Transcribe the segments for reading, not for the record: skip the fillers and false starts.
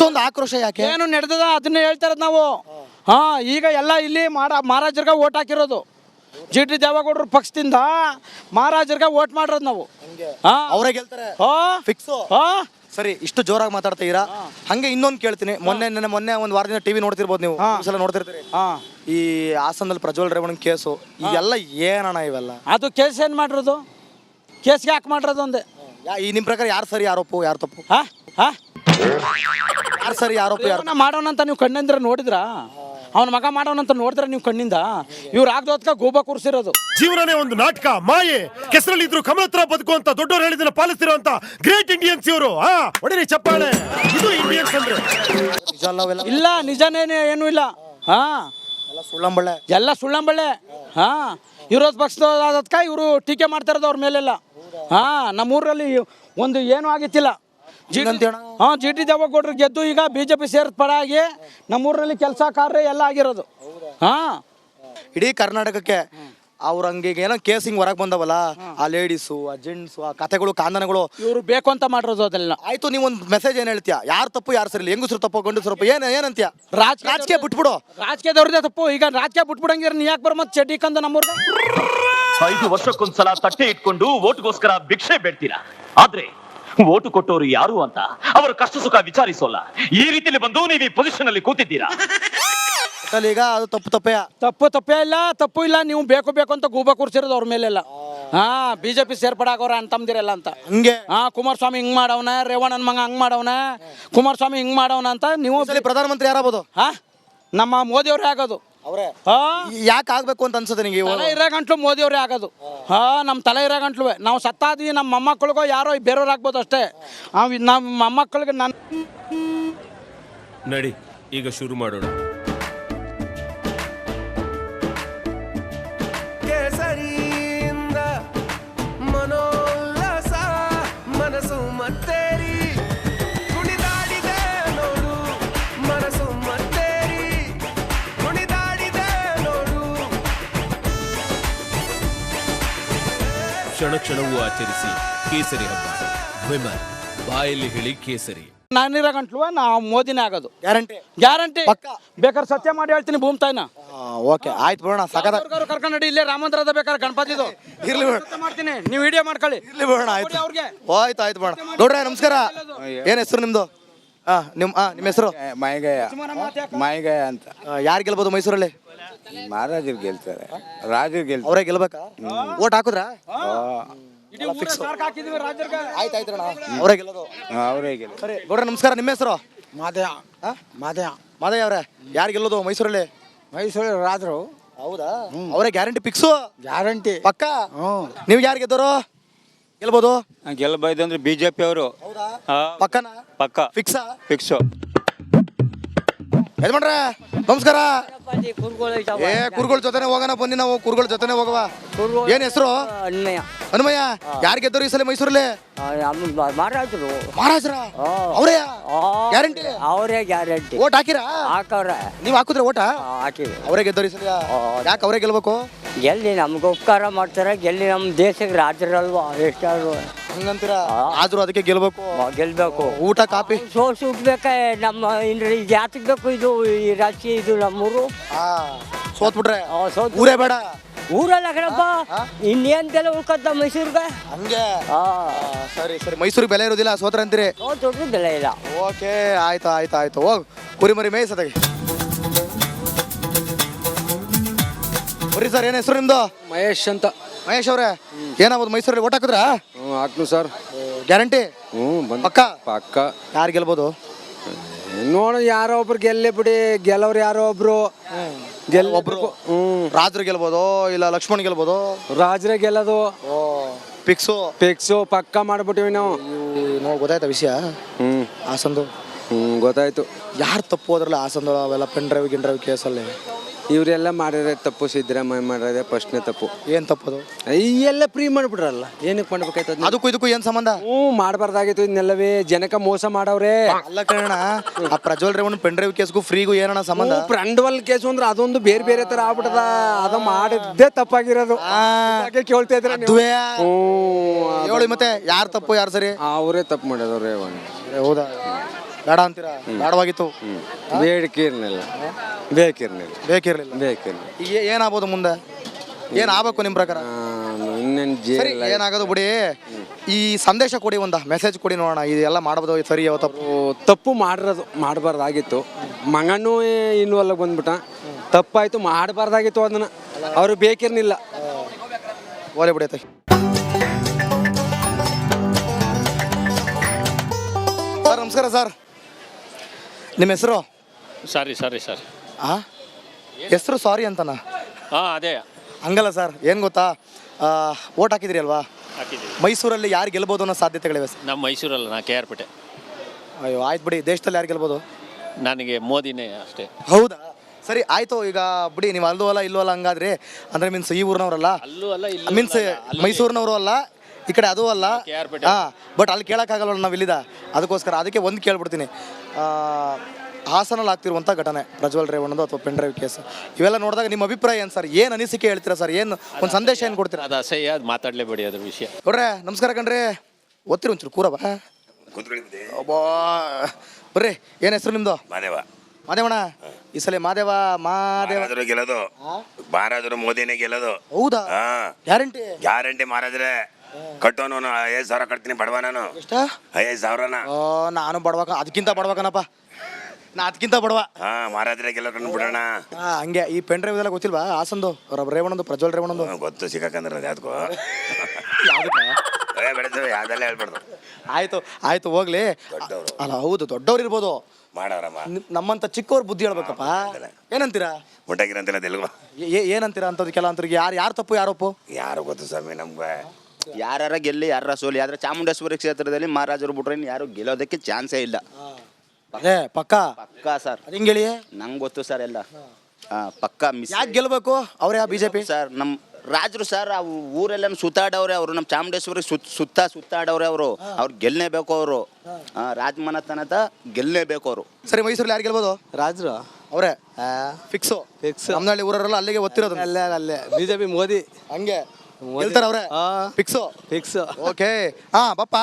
ಇಷ್ಟೊಂದು ಆಕ್ರೋಶ ಯಾಕೆ? ಏನು ನಡೆದದ ಅದನ್ನ ಹೇಳ್ತಾರದ್ ನಾವು. ಹಾ, ಈಗ ಎಲ್ಲ ಇಲ್ಲಿ ಮಹಾರಾಜರ್ಗ ಓಟ್ ಹಾಕಿರೋದು. ಜಿ ಟಿ ದೇವೇಗೌಡರ ಪಕ್ಷದಿಂದ ಮಹಾರಾಜರ್ಗ ಓಟ್ ಮಾಡಿರೋದು ನಾವು. ಅವರೇ ಗೆಲ್ತಾರೆ ಫಿಕ್ಸ್. ಸರಿ, ಇಷ್ಟು ಜೋರಾಗಿ ಮಾತಾಡ್ತೀರಾ. ಹಂಗೆ ಇನ್ನೊಂದು ಕೇಳ್ತೀನಿ. ಮೊನ್ನೆ ಒಂದು ವಾರದಿಂದ ಟಿವಿ ನೋಡ್ತಿರ್ಬೋದು, ನೀವು ಸಲ ನೋಡ್ತಿರ್ತೀರಿ. ಈ ಹಾಸನದಲ್ಲಿ ಪ್ರಜ್ವಲ್ ರೇವಣ್ಣ ಕೇಸು ಇದೆಲ್ಲ ಏನಣ್ಣ ಇವೆಲ್ಲ? ಅದು ಕೇಸ್ ಏನ್ ಮಾಡಿರೋದು? ಕೇಸ್ಗೆ ಯಾಕೆ ಮಾಡಿರೋದು ಒಂದೇ. ಈ ನಿಮ್ ಪ್ರಕಾರ ಯಾರು ಸರಿ ಆರೋಪ ಯಾರು ತಪ್ಪು? ಯಾರು ಸರಿ ಆರೋಪ ಯಾರು ಮಾಡೋಣ ಅಂತ ನೀವು ಕಣ್ಣಿಂದ ನೋಡಿದ್ರ? ಅವನ ಮಗ ಮಾಡೋಣಂತ ನೋಡಿದ್ರೆ ನೀವು ಕಣ್ಣಿಂದ. ಇವ್ರು ಆಗದೋದ್ಕ ಗೋಬ ಕೂರಿಸಿರೋದು. ಜೀವನನೇ ಒಂದು ನಾಟಕ, ಮಾಯೆ. ಕೆಸರಲ್ಲಿ ಇದ್ರು ಕಮಲತ್ರ ಬದುಕುವಂತ ದೊಡ್ಡವರು ಹೇಳಿದ್ರೆ ಪಾಲಿಸ್ತಿರುವಂತ ಗ್ರೇಟ್ ಇಂಡಿಯನ್ಸ್ ಇವರು. ಹೊಡಿರಿ ಚಪ್ಪಾಳೆ. ಇದು ಇಂಡಿಯನ್ಸ್ ಅಂದ್ರೆ ಇಲ್ಲ, ನಿಜನೇನೆ ಏನು ಇಲ್ಲ. ಸುಳ್ಳಂಬಳ್ಳೆ ಎಲ್ಲ ಸುಳ್ಳಂಬಳ್ಳೆ. ವಿರೋಧ ಪಕ್ಷದಕ್ಕ ಇವರು ಟೀಕೆ ಮಾಡ್ತಾ ಇರೋದು ಅವ್ರ ಮೇಲೆಲ್ಲ. ನಮ್ಮೂರಲ್ಲಿ ಒಂದು ಏನು ಆಗಿತ್ತಿಲ್ಲ. ಜಿ ಟಿ ದೇವೇಗೌಡರು ಗೆದ್ದು ಈಗ ಬಿಜೆಪಿ ಸೇರಿದ ಪಡಾಗಿ ನಮ್ಮೂರಲ್ಲಿ ಕೆಲಸ ಕಾರ್ಯ ಎಲ್ಲ ಆಗಿರೋದು. ಇಡೀ ಕರ್ನಾಟಕಕ್ಕೆ ಅವ್ರ ಹಂಗೆ ಏನೋ ಕೇಸಿಂಗ್ ಹೊರಗೆ ಬಂದವಲ್ಲ, ಆ ಲೇಡೀಸು, ಆ ಜೆಂಟ್ಸು, ಆ ಕಥೆಗಳು, ಕಾಂದನಗಳು ಇವರು ಬೇಕು ಅಂತ ಮಾಡಿರೋದು ಅದೆಲ್ಲ. ಆಯ್ತು, ನೀವೊಂದು ಮೆಸೇಜ್ ಏನ್ ಹೇಳ್ತೀಯ? ಯಾರು ತಪ್ಪು ಯಾರು ಸರಿ? ಹೆಂಗಸರು ತಪ್ಪು ಗಂಡಸರು ತಪ್ಪು? ಏನಂತೀಯ? ರಾಜಕೀಯ ಬಿಟ್ಬಿಡು. ರಾಜಕೀಯದವ್ರದೇ ತಪ್ಪು. ಈಗ ರಾಜಕೀಯ ಬಿಟ್ಬಿಡಂಗಿರ ನೀ ಯಾಕೆ ಬರ್ಮತ್ ಚಟಿಕಂದ ನಮ್ಮೂರ್ಗ 5 ವರ್ಷಕ್ಕೊಂದ್ಸಲ ತಟ್ಟೆ ಇಟ್ಕೊಂಡು ಓಟ್ಗೋಸ್ಕರ ಭಿಕ್ಷೆ ಬೇಡ್ತೀರಾ. ಆದ್ರೆ ಓಟು ಕೊಟ್ಟವರು ಯಾರು ಅಂತ ಅವರ ಕಷ್ಟ ಸುಖ ವಿಚಾರಿಸೋಲ್ಲ. ಈ ರೀತಿಯಲ್ಲಿ ಬಂದು ನೀವು ಈ ಪೊಸಿಷನ್ ಅಲ್ಲಿ ಕೂತಿದ್ದೀರಾ. ಈಗ ಅದು ತಪ್ಪೇ ಇಲ್ಲ, ತಪ್ಪು ಇಲ್ಲ. ನೀವು ಬೇಕು ಅಂತ ಗೂಬ ಕೂರ್ಸಿರೋದು ಅವ್ರ ಮೇಲೆಲ್ಲ. ಬಿಜೆಪಿ ಸೇರ್ಪಡಾಗೋರ ಅಂತಂದಿರಲ್ಲ ಅಂತ. ಹಂಗೆ ಕುಮಾರಸ್ವಾಮಿ ಹಿಂಗ್ ಮಾಡವನ, ರೇವಣ್ಣನ ಮಗ ಹಂಗ್ ಮಾಡವನ, ಕುಮಾರಸ್ವಾಮಿ ಹಿಂಗ್ ಮಾಡವನ ಅಂತ. ನೀವು ಪ್ರಧಾನಮಂತ್ರಿ ಯಾರಾಗ್ಬೋದು? ನಮ್ಮ ಮೋದಿ ಅವರೇ ಆಗೋದು. ಯಾಕೆ ಆಗ್ಬೇಕು ಅಂತ ಅನ್ಸುತ್ತೆ ನಿಮಗೆ? ತಲೆ ಇರೋ ಗಂಟ್ಲು ಮೋದಿ ಅವರೇ ಆಗೋದು. ನಮ್ಮ ತಲೆ ಇರೋ ಗಂಟ್ಲು ನಾವು ಸತ್ತಾದ್ವಿ, ನಮ್ಮ ಮೊಮ್ಮಕ್ಕಳಿಗೋ ಯಾರೋ ಬೇರೆಯವ್ರು ಆಗ್ಬೋದು ಅಷ್ಟೇ. ನಮ್ಮ ಮೊಮ್ಮಕ್ಕಳಿಗೆ ನಡಿ ಈಗ ಶುರು ಮಾಡೋಣ. ಕೇಸರಿಯಿಂದ ಮನೋಲ್ಲಾಸ ಮನಸ್ಸು ಮತ್ತೇರಿ ಕುಣಿದಾಡಿದೆ ನೋಡು, ಮನಸ್ಸು ಮತ್ತೇರಿ ಕುಣಿದಾಡಿದೆ ನೋಡು. ಕ್ಷಣ ಕ್ಷಣವೂ ಆಚರಿಸಿ ಕೇಸರಿ ಹಬ್ಬ. ವಿಮಲ್ ಬಾಯಲ್ಲಿ ಹೇಳಿ ಕೇಸರಿ. ನಾನಿರೋ ಗಂಟ್ಲು ನಾವು ಮೋದಿನೇ ಆಗೋದು. ಗ್ಯಾರಂಟಿ ಬೇಕಾದ್ರೆ ಸತ್ಯ ಮಾಡಿ ಹೇಳ್ತೀನಿ ಭೂಮಿ ತಾಯಿನ. ಓಕೆ, ಆಯ್ತು ಬಿಡೋಣ. ಕರ್ಕೊಂಡು ನಡಿ, ಇಲ್ಲೇ ರಾಮಂದ್ರದ ಬೇಕಾದ್ರೆ ಗಣಪತಿದು ಇರ್ಲಿ ಮಾಡ್ತೀನಿ, ನೀವು ವಿಡಿಯೋ ಮಾಡ್ಕೊಳ್ಳಿ. ಇರ್ಲಿ ಬಿಡೋಣ. ಆಯ್ತು ಆಯ್ತು ಬಿಡೋಣ. ನೋಡ್ರೆ ನಮಸ್ಕಾರ. ಏನ್ ಹೆಸರು ನಿಮ್ದು? ನಿಮ್ಮ ಹೆಸರು? ಮಾಯಿಗಾಯ ಅಂತ. ಯಾರು ಗೆಲ್ಬೋದು ಮೈಸೂರಲ್ಲಿ? ಮಹಾರಾಜರು ಗೆಲ್ತಾರೆ, ರಾಜರು ಗೆಲ್ತಾರೆ. ಅವರೇ ಗೆಲ್ಬೇಕಾ? ಓಟ್ ಹಾಕುದ್ರಾ? ಅವರೇ ಗೆಲ್ಲೋದು. ಸರಿ ಗೌಡ್ರೆ ನಮಸ್ಕಾರ. ನಿಮ್ಮ ಹೆಸರು? ಮಾದಯ್ಯ ಅವ್ರೆ, ಯಾರು ಗೆಲ್ಲೋದು ಮೈಸೂರಲ್ಲಿ? ಮೈಸೂರಲ್ಲಿ ರಾಜರು. ಹೌದಾ? ಅವರೇ ಗ್ಯಾರಂಟಿ ಫಿಕ್ಸು? ಗ್ಯಾರಂಟಿ ಪಕ್ಕ. ನೀವು ಯಾರು ಗೆದ್ದವರು? ಗೆಲ್ಬೋದು? ಗೆಲ್ಲಬಹುದು ಅಂದ್ರೆ ಬಿಜೆಪಿ ಅವರು. ಪಕ್ಕನ? ಪಕ್ಕ. ಫಿಕ್ಸಾ? ಫಿಕ್ಸು. ಯಜಮಾನ್ರೆ ನಮಸ್ಕಾರ. ಕುರುಗಳ ಜೊತೆನೆ ಹೋಗೋಣ ಬನ್ನಿ, ನಾವು ಕುರುಗಳ ಜೊತೆನೆ ಹೋಗವ. ಏನ್ ಹೆಸರು? ಹನುಮಯ್ಯ. ಯಾರು ಗೆದ್ದವರು ಈ ಸಲ ಮೈಸೂರಲ್ಲಿ? ಮಹಾರಾಜರ ಅವರೇ ಗ್ಯಾರಂಟಿ? ಅವರೇ ಗ್ಯಾರಂಟಿ. ಓಟ್ ಹಾಕಿರಾ? ಹಾಕವ್ರೆ. ನೀವ್ ಹಾಕುದ್ರೆ ಓಟ? ಹಾಕಿವಿ. ಅವರೇ ಗೆದ್ದವರು ಈ ಸಲ. ಯಾಕೆ ಅವರೇ ಗೆಲ್ಬೇಕು? ಗೆಲ್ಲಿ ನಮ್ಗೆ ಉಪಕಾರ ಮಾಡ್ತಾರೆ, ಗೆಲ್ಲಿ ನಮ್ಮ ದೇಶಕ್ಕೆ ರಾಜರಲ್ವಾ ಎಷ್ಟಾದ್ರು. ಹಂಗಂತೀರಾ? ಆದ್ರೂ ಅದಕ್ಕೆ ಗೆಲ್ಬೇಕು. ಗೆಲ್ಬೇಕು. ಊಟ ಕಾಪಿ ಸೋರ್ಸ್ ಹುಟ್ಬೇಕ. ನಮ್ಮ ಇದು ಯಾತಕ್ ಬೇಕು ಇದು ಈ ರಾಜಕೀಯ? ಇದು ನಮ್ಮೂರು. ಸೋತ್ಬಿಟ್ರೆ ಊರೇ ಬೇಡ. ಊರಲ್ಲ ಕಣಪ್ಪ, ಇನ್ನೇಂತೆಲ್ಲ ಉಳ್ಕೊತ ಮೈಸೂರ್ಗೆ. ಹಂಗೆ? ಸರಿ ಸರಿ, ಮೈಸೂರಿಗೆ ಬೆಲೆ ಇರೋದಿಲ್ಲ, ಸೋತ್ರ ಅಂತೀರಿ? ಸೋತ್ರು ಬೆಲೆ ಇಲ್ಲ. ಓಕೆ, ಆಯ್ತು. ಹೋಗ್ ಕುರಿ ಮರಿ ಮೇಯ್ಸದಾಗಿ. ಬರೀ ಸರ್, ಏನ್ ಹೆಸರು ನಿಮ್ದು? ಮಹೇಶ್ ಅಂತ. ಮಹೇಶ್ ಅವ್ರೆ, ಏನಾಗ್ಬೋದು ಮೈಸೂರಲ್ಲಿ ಓಟ್ ಹಾಕಿದ್ರಾ? ಹಾಕ್ನು ಸರ್. ಗ್ಯಾರಂಟಿ? ಪಕ್ಕ. ಪಕ್ಕ. ಯಾರು ಗೆಲ್ಬೋದು? ನೋಡ, ಯಾರೋ ಒಬ್ರು ಗೆಲ್ಲೇ ಬಿಡಿ. ಗೆಲ್ಲವ್ರು ಯಾರೋ ಒಬ್ರು ಒಬ್ರು. ರಾಜರು ಗೆಲ್ಬೋದು, ಇಲ್ಲ ಲಕ್ಷ್ಮಣ್ ಗೆಲ್ಬೋದು. ರಾಜರೇ ಗೆಲ್ಲೋದು. ಫಿಕ್ಸು ಪಕ್ಕ ಮಾಡ್ಬಿಟ್ಟಿವಿ ನಾವು. ಗೊತ್ತಾಯ್ತಾ ವಿಷಯ? ಹಾಸಂದು ಗೊತ್ತಾಯ್ತು. ಯಾರು ತಪ್ಪು ಅದ್ರಲ್ಲ ಹಾಸಂದು ಅವೆಲ್ಲ ಪೆನ್ ಡ್ರೈವ್ ಗಿನ್ ಡ್ರೈವ್ ಕೇಸಲ್ಲಿ? ಇವರೆಲ್ಲ ಮಾಡಿದ್ರೆ ತಪ್ಪು. ಸಿದ್ದರಾಮಯ್ಯ ಮಾಡಿದ್ರೆ ಫಸ್ಟ್ನೇ ತಪ್ಪು. ಏನ್ ತಪ್ಪದು? ಎಲ್ಲ ಫ್ರೀ ಮಾಡ್ಬಿಟ್ರಲ್ಲ, ಏನಕ್ಕೆ ಮಾಡ್ಬೇಕಾಯ್ತು? ಅದಕ್ಕೂ ಇದಕ್ಕೂ ಏನ್ ಸಂಬಂಧ? ಮಾಡಬಾರ್ದಾಗಿತ್ತು ಇದನ್ನೆಲ್ಲವೇ. ಜನಕ ಮೋಸ ಮಾಡವ್ರೆ. ಅಲ್ಲ ಕಣ, ಆ ಪ್ರಜ್ವಲ್ ರೇವಣ್ಣ ಪೆನ್ ಡ್ರೈವ್ ಕೇಸ್ಗೂ ಫ್ರೀಗೂ ಏನಣ್ಣ ಸಂಬಂಧ? ಪ್ರಂಡವಲ್ ಕೇಸು ಅಂದ್ರೆ ಅದೊಂದು ಬೇರೆ ತರ ಆಗ್ಬಿಟ್ಟದ. ಅದು ಮಾಡಿದ್ದೇ ತಪ್ಪಾಗಿರೋದು. ಕೇಳ್ತಾ ಇದ್ರೆ ಹೇಳಿ ಮತ್ತೆ, ಯಾರು ತಪ್ಪು ಯಾರು ಸರಿ? ಅವರೇ ತಪ್ಪು ಮಾಡಿದವ್ರೆ. ಹೌದಾ? ಬೇಡ ಅಂತೀರಾ? ಬೇಡವಾಗಿತ್ತು, ಬೇಡಿಕೆ ಇರ್ಲಿಲ್ಲ, ಬೇಕಿರ್ಲಿಲ್ಲ, ಬೇಕಿರ್ಲಿಲ್ಲ. ಈಗ ಏನಾಗ್ಬೋದು ಮುಂದೆ? ಏನಾಗಬೇಕು ನಿಮ್ಮ ಪ್ರಕಾರ? ಇನ್ನೇನು ಸರಿ, ಏನಾಗೋದು ಬಿಡಿ. ಈ ಸಂದೇಶ ಕೊಡಿ, ಒಂದು ಮೆಸೇಜ್ ಕೊಡಿ ನೋಡೋಣ. ಇದೆಲ್ಲ ಮಾಡ್ಬೋದು, ಇದು ಸರಿ ಯಾವ ತಪ್ಪು? ತಪ್ಪು ಮಾಡಬಾರ್ದಾಗಿತ್ತು. ಮಗನೂ ಇನ್ವಾಲ್ವ್ ಬಂದ್ಬಿಟ್ಟ, ತಪ್ಪಾಯ್ತು, ಮಾಡಬಾರ್ದಾಗಿತ್ತು ಅದನ್ನ. ಅವ್ರು ಬೇಕಿರ್ಲಿಲ್ಲ. ಓಲೆ ಬಿಡೈತೆ. ಸರ್ ನಮಸ್ಕಾರ ಸರ್, ನಿಮ್ಮ ಹೆಸರು? ಸರಿ ಹೆಸರು ಸಾರಿ ಅಂತನಾ? ಅದೇ ಹಂಗಲ್ಲ ಸರ್, ಏನು ಗೊತ್ತಾ, ಓಟ್ ಹಾಕಿದ್ರಿ ಅಲ್ವಾ? ಹಾಕಿದ್ದೀವಿ. ಮೈಸೂರಲ್ಲಿ ಯಾರು ಗೆಲ್ಬೋದು ಅನ್ನೋ ಸಾಧ್ಯತೆಗಳಿವೆ ಸರ್? ನಮ್ಮ ಮೈಸೂರಲ್ಲ, ನಾ ಕೆ ಆರ್ ಪೇಟೆ. ಅಯ್ಯೋ ಆಯ್ತು ಬಿಡಿ, ದೇಶದಲ್ಲಿ ಯಾರು ಗೆಲ್ಬೋದು? ನನಗೆ ಮೋದಿನೇ ಅಷ್ಟೇ. ಹೌದಾ? ಸರಿ ಆಯಿತು, ಈಗ ಬಿಡಿ, ನೀವು ಅಲ್ಲೂ ಅಲ್ಲ ಇಲ್ಲೂ ಅಲ್ಲ ಹಂಗಾದ್ರೆ. ಅಂದರೆ ಮೀನ್ಸ್ ಈ ಊರಿನವರಲ್ಲ, ಅಲ್ಲೂ ಅಲ್ಲ ಇಲ್ಲೂ ಮೀನ್ಸ್ ಮೈಸೂರಿನವರು ಅಲ್ಲ, ಈ ಕಡೆ ಅದು ಅಲ್ಲ. KRಪೇಟೆ. ಹಾಂ, ಬಟ್ ಅಲ್ಲಿ ಕೇಳೋಕ್ಕಾಗಲ್ಲ ನಾವು ಇಲ್ಲಿದ. ಅದಕ್ಕೋಸ್ಕರ ಅದಕ್ಕೆ ಒಂದು ಕೇಳ್ಬಿಡ್ತೀನಿ. ಹಾಸನಲ್ಲಿ ಆಗ್ತಿರುವಂಥ ಘಟನೆ, ಪ್ರಜ್ವಲ್ ರೇವಣ್ಣದು ಅಥವಾ ಪೆನ್ ಡ್ರೈವ್ ಕೇಸ್, ಇವೆಲ್ಲ ನೋಡಿದಾಗ ನಿಮ್ಮ ಅಭಿಪ್ರಾಯ ಏನು ಸರ್? ಏನು ಅನಿಸಿಕೆ ಹೇಳ್ತೀರಾ ಸರ್? ಏನು ಒಂದು ಸಂದೇಶ ಏನು ಕೊಡ್ತೀರಾ? ಅದು ಅಸಹ್ಯ, ಅದು ಮಾತಾಡಲೇಬೇಡಿ ಅದ್ರ ವಿಷಯ. ನೋಡ್ರೆ ನಮಸ್ಕಾರ ಕಣ್ರಿ, ಓದ್ತಿರಿ ಒಂಚೂರು ಕೂರವ. ಅಬ್ಬಾ ಬರ್ರಿ, ಏನು ಹೆಸರು ನಿಮ್ಮದು? ಮಾದೇವಣ್ಣ. ಈ ಸಲ ಮಾದೇವ ಗೆಲ್ಲೋದು ಮಹಾರಾಜರು, ಮೋದಿನೇ ಗೆಲ್ಲೋದು. ಹೌದಾ? ಗ್ಯಾರಂಟಿ ಮಹಾರಾಜರೇ. ಕಟ್ಟೋನು 5,000 ಕಟ್ತೀನಿ, ಬಡವ ನಾನು. ಎಷ್ಟ? 5,000ನ. ನಾನು ಬಡವಕ, ಅದಕ್ಕಿಂತ ಬಡವಕನಪ್ಪ, ನಾ ಅದಕ್ಕಿಂತ ಬಡವ. ಮಹಾರಾಜರೇ ಗೆಲ್ಲೋ ಕಣ್ಣು ಬಿಡೋಣ. ಹಂಗೆ ಈ ಪೆನ್ ಡ್ರೈವ್ ಎಲ್ಲ ಗೊತ್ತಿಲ್ವಾ? ಹಾಸಂದು ರೇವಣ್ಣದು, ಪ್ರಜ್ವಲ್ ರೇವಣ್ಣದು ಗೊತ್ತು, ಸಿಕ್ಕಾಕಂದ್ರೆ ಯಾವ್ದಕ್ಕೂ ಬೆಳೆದ ಯಾವ್ದೆಲ್ಲ ಹೇಳ್ಬಾರ್ದು. ಆಯ್ತು ಹೋಗ್ಲಿ. ಅಲ್ಲ ಹೌದು, ದೊಡ್ಡವ್ರು ಇರ್ಬೋದು, ಮಾಡವ್ರಮ್ಮ. ನಮ್ಮಂತ ಚಿಕ್ಕವ್ರ ಬುದ್ಧಿ ಹೇಳ್ಬೇಕಪ್ಪ. ಏನಂತೀರಾ? ಮುಟ್ಟಾಗಿರಂತಿಲ್ಲ ತೆಲುಗು. ಏನಂತೀರಾ ಅಂತದ್ ಕೆಲವಂತರಿಗೆ? ಯಾರು ತಪ್ಪು ಯಾರು ಒಪ್ಪು? ಯಾರು ಗೊತ್ತು ಸ್ವಾಮಿ ನಮ್ಗೆ. ಯಾರ ಗೆಲ್ಲಿ ಯಾರ ಸೋಲಿ, ಆದ್ರೆ ಚಾಮುಂಡೇಶ್ವರಿ ಕ್ಷೇತ್ರದಲ್ಲಿ ಮಹಾರಾಜರು ಬಿಟ್ರೆ ಯಾರು ಗೆಲ್ಲೋದಕ್ಕೆ ಚಾನ್ಸೇ ಇಲ್ಲ. ಅದೇ ಪಕ್ಕಾ ಸರ್. ಅದು ಹಿಂಗೆ ಹೇಳಿ. ನಂಗೆ ಗೊತ್ತು ಸರ್ ಎಲ್ಲ. ಪಕ್ಕಾ ಮಿಸ್. ಯಾಕೆ ಗೆಲ್ಬೇಕು? ಅವ್ರೇ ಬಿಜೆಪಿ ಸರ್, ನಮ್ಮ ರಾಜರು ಸರ್, ಆ ಊರೆಲ್ಲ ಸುತ್ತಾಡವ್ರೆ ಅವರು. ನಮ್ಮ ಚಾಮುಂಡೇಶ್ವರಿ ಸುತ್ತಾಡವ್ರೆ ಅವರು. ಅವ್ರು ಗೆಲ್ಲೇಬೇಕು ಅವರು. ರಾಜಮನೆತನದ ಗೆಲ್ಲೇಬೇಕು ಅವರು. ಸರಿ, ಮೈಸೂರಲ್ಲಿ ಯಾರು ಗೆಲ್ಬೋದು? ರಾಜರು ಅವರೇ ಫಿಕ್ಸು. ನಮ್ಮನಹಳ್ಳಿ ಊರಲ್ಲ ಅಲ್ಲಿಗೆ ಒತ್ತಿರೋದು. ಅಲ್ಲೇ ಬಿಜೆಪಿ, ಮೋದಿ. ಹಂಗೆ ಗೆಲ್ತಾರ ಅವ್ರೆ? ಫಿಕ್ಸು. ಓಕೆ. ಪಾಪ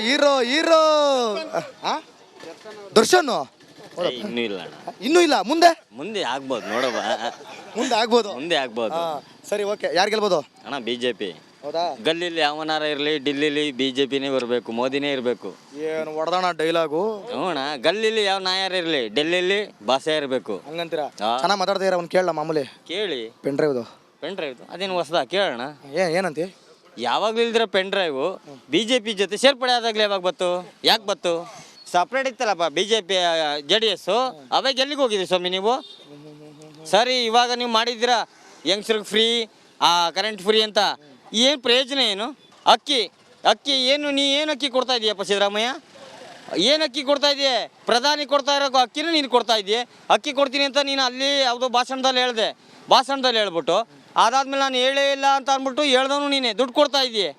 ಹೀರೋ ದರ್ಶನ್ ಇನ್ನೂ ಇಲ್ಲ, ಮುಂದೆ ಆಗ್ಬೋದು ನೋಡವ. ಮುಂದೆ ಆಗ್ಬೋದು. ಸರಿ, ಓಕೆ. ಯಾರು ಗೆಲ್ಬೋದು ಅಣ್ಣ? ಬಿಜೆಪಿ. ಹೌದಾ? ಗಲ್ಲಿಲಿ ಯಾವನಾರ ಇರಲಿ, ಡಿಲ್ಲಿಲಿ ಬಿಜೆಪಿನೇ ಬರಬೇಕು, ಮೋದಿನೇ ಇರಬೇಕು. ಏನು ಹೊಡೆದಾಣ ಡೈಲಾಗು? ನೋಣ, ಗಲ್ಲಿಲಿ ಯಾವ ನಾಯಾರ ಇರಲಿ, ಡೆಲ್ಲಿಲಿ ಭಾಷೆ ಇರಬೇಕು. ಹಂಗಂತೀರಾ? ಚೆನ್ನಾಗಿ ಮಾತಾಡ್ತಾ ಇರ. ಅವ್ನು ಕೇಳಲ್ಲ ಮಾಮೂಲಿ ಕೇಳಿ. ಪೆನ್ ಡ್ರೈವ್ದು ಅದೇನು ಹೊಸದ ಕೇಳೋಣ. ಏನಂತಿ? ಯಾವಾಗ್ಲೂ ಇಲ್ದಿರ ಪೆನ್ ಡ್ರೈವ್ ಬಿಜೆಪಿ ಜೊತೆ ಸೇರ್ಪಡೆ ಆದಾಗ್ಲೇ ಯಾವಾಗ ಬತ್ತು? ಯಾಕೆ ಬತ್ತು? ಸಪ್ರೇಟ್ ಇತ್ತಲ್ಲಪ್ಪ ಬಿಜೆಪಿ JDS. ಅವಾಗ ಎಲ್ಲಿಗೆ ಹೋಗಿದ್ರಿ ಸ್ವಾಮಿ ನೀವು? ಸರಿ, ಇವಾಗ ನೀವು ಮಾಡಿದ್ದೀರಾ ಯಂಗ್ಸ್ರಿಗೆ ಫ್ರೀ, ಕರೆಂಟ್ ಫ್ರೀ ಅಂತ. ಏನು ಪ್ರಯೋಜನ ಏನು? ಅಕ್ಕಿ ಏನು? ನೀ ಏನು ಅಕ್ಕಿ ಕೊಡ್ತಾ ಇದೀಯಪ್ಪ ಸಿದ್ದರಾಮಯ್ಯ? ಏನು ಅಕ್ಕಿ ಕೊಡ್ತಾ ಇದೆಯೇ? ಪ್ರಧಾನಿ ಕೊಡ್ತಾ ಇರೋ ಅಕ್ಕಿನೂ ನೀನು ಕೊಡ್ತಾ ಇದೆಯೇ? ಅಕ್ಕಿ ಕೊಡ್ತೀನಿ ಅಂತ ನೀನು ಅಲ್ಲಿ ಯಾವುದೋ ಭಾಷಣದಲ್ಲಿ ಹೇಳ್ಬಿಟ್ಟು, ಅದಾದ್ಮೇಲೆ ನಾನು ಹೇಳೇ ಇಲ್ಲ ಅಂತ ಅಂದ್ಬಿಟ್ಟು ಹೇಳ್ದವನು ನೀನೆ. ದುಡ್ಡು ಕೊಡ್ತಾ ಇದೆಯೇ?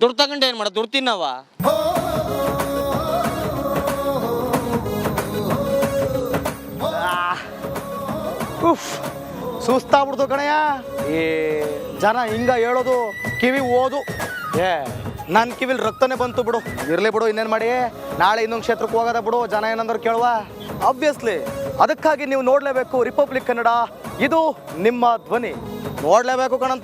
ದುಡ್ಡು ತಗೊಂಡು ಏನು ಮಾಡೋದು? ದುಡ್ಡು ತಿನ್ನವ? ಸುಸ್ತಾಗ್ಬಿಡ್ತು ಕಣಯ್ಯ. ಈ ಜನ ಹಿಂಗ ಹೇಳೋದು, ಕಿವಿ ಓದು. ನನ್ನ ಕಿವಿಲಿ ರಕ್ತನೇ ಬಂತು ಬಿಡು. ಇರ್ಲಿ ಬಿಡು, ಇನ್ನೇನು ಮಾಡಿ, ನಾಳೆ ಇನ್ನೊಂದು ಕ್ಷೇತ್ರಕ್ಕೆ ಹೋಗೋದ ಬಿಡು. ಜನ ಏನಂದ್ರೆ ಕೇಳುವ. ಆಬ್ವಿಯಸ್ಲಿ ಅದಕ್ಕಾಗಿ ನೀವು ನೋಡಲೇಬೇಕು ರಿಪಬ್ಲಿಕ್ ಕನ್ನಡ. ಇದು ನಿಮ್ಮ ಧ್ವನಿ. ನೋಡಲೇಬೇಕು ಕಣ.